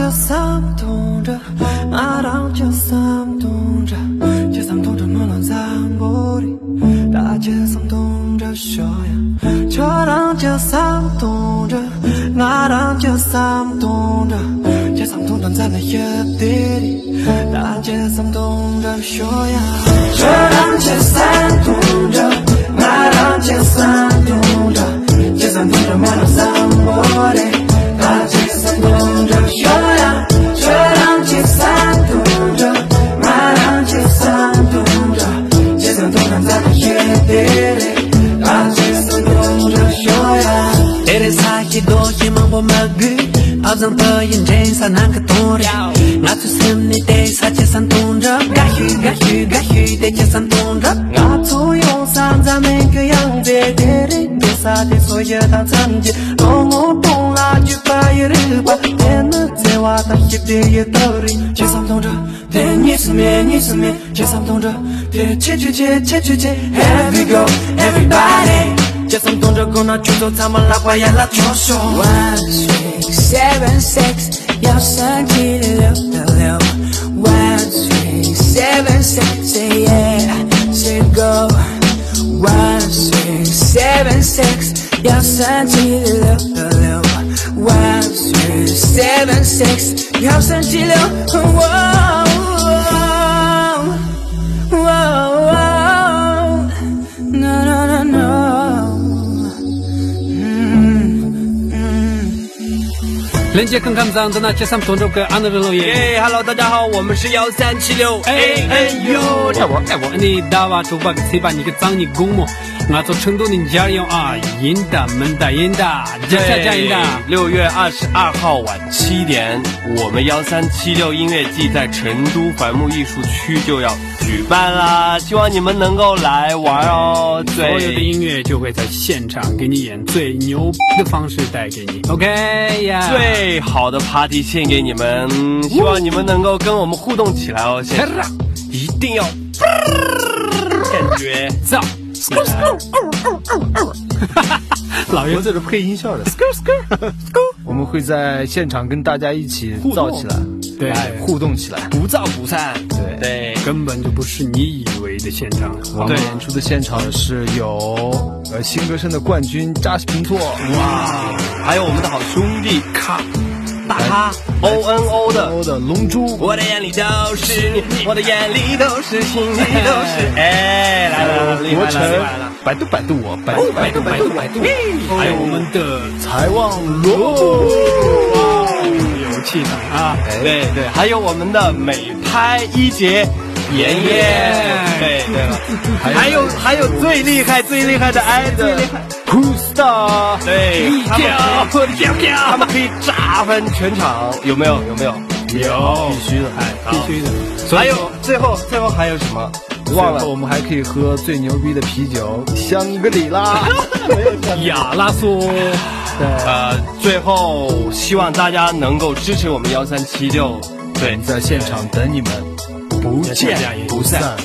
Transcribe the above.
저 쌈 동자 나랑 저 쌈 동자 저 쌈 동자 물론 쌈보리 다저 쌈 동자 쇼야 저랑 저 쌈 동자 나랑 저 쌈 동자 저 쌈 동자 잘나 예들이 다저 쌈 동자 쇼야 저랑 저 쌈 동자 나랑 저 쌈 동자 저 쌈 동자 물론 쌈보리 다저 동자 쇼야 저랑 집산 동자 나랑 집산 동자 집산 동자 나는 예들이 다 집산 동자 쇼야 내래 사기도 희망 보마그 අවසံရင်ချိန်ဆနံကတော်ရငါသူစင်နေတဲ့စာချစံတုံးရဂါဟီတဲ့ချစံတုံးရငါသူယောစံဇမင်ကယံတဲ့တဲ့စာတဲ့ဆိုရတဲ့စံကြီးလုံးဝတုံးလာကြပါရရပါတဲ့နဲ့ဝါတာရှိတဲ့ရတော်ရချစံတုံးရတဲ့ညစမေချစံတုံးရတဲ့ချစ် Here we go everybody just some don't go na chuto tama la pa ya la chosho 1, 6, 7, 6 要升起666 1, 6, 7, 6 say yeah say go 1, 6, 7, 6要升起666 1, 6, 7, 6要升起6连接更看脏的那些三同州歌安德罗耶。Hello， 大家好，我们是1376 ANU。爱我，你大娃猪八个嘴巴你个脏你公么？我做成都的家用啊，赢的门的赢的，加赢的。6月22号晚7点，我们1376音乐季在成都繁木艺术区就要举办啦，希望你们能够来玩哦。所有的音乐就会在现场给你演最牛的方式带给你 ，OK 呀、yeah 。最好的 party 献给你们，希望你们能够跟我们互动起来哦。现在一定要感觉造。老爷这是配音效的，我们会在现场跟大家一起造起来，对，互动起来，不造不散，对，根本就不是你以为的现场。我们演出的现场是有新歌声的冠军扎西平措，哇，还有我们的好兄弟大咖 ONO 的龙珠，我的眼里都是你，我的眼里都是，心里都是，哎，来了，国成，百度我，百度，还有我们的财旺罗，有气场啊，对，还有我们的美拍一姐。妍妍，对了，还有最厉害的爱的 Pusta， 对，他们可以炸翻全场，有没有？有，必须的，必须的。还有最后还有什么？忘了，我们还可以喝最牛逼的啤酒，香格里拉，亚拉索。最后希望大家能够支持我们1376，对，在现场等你们。不见不散。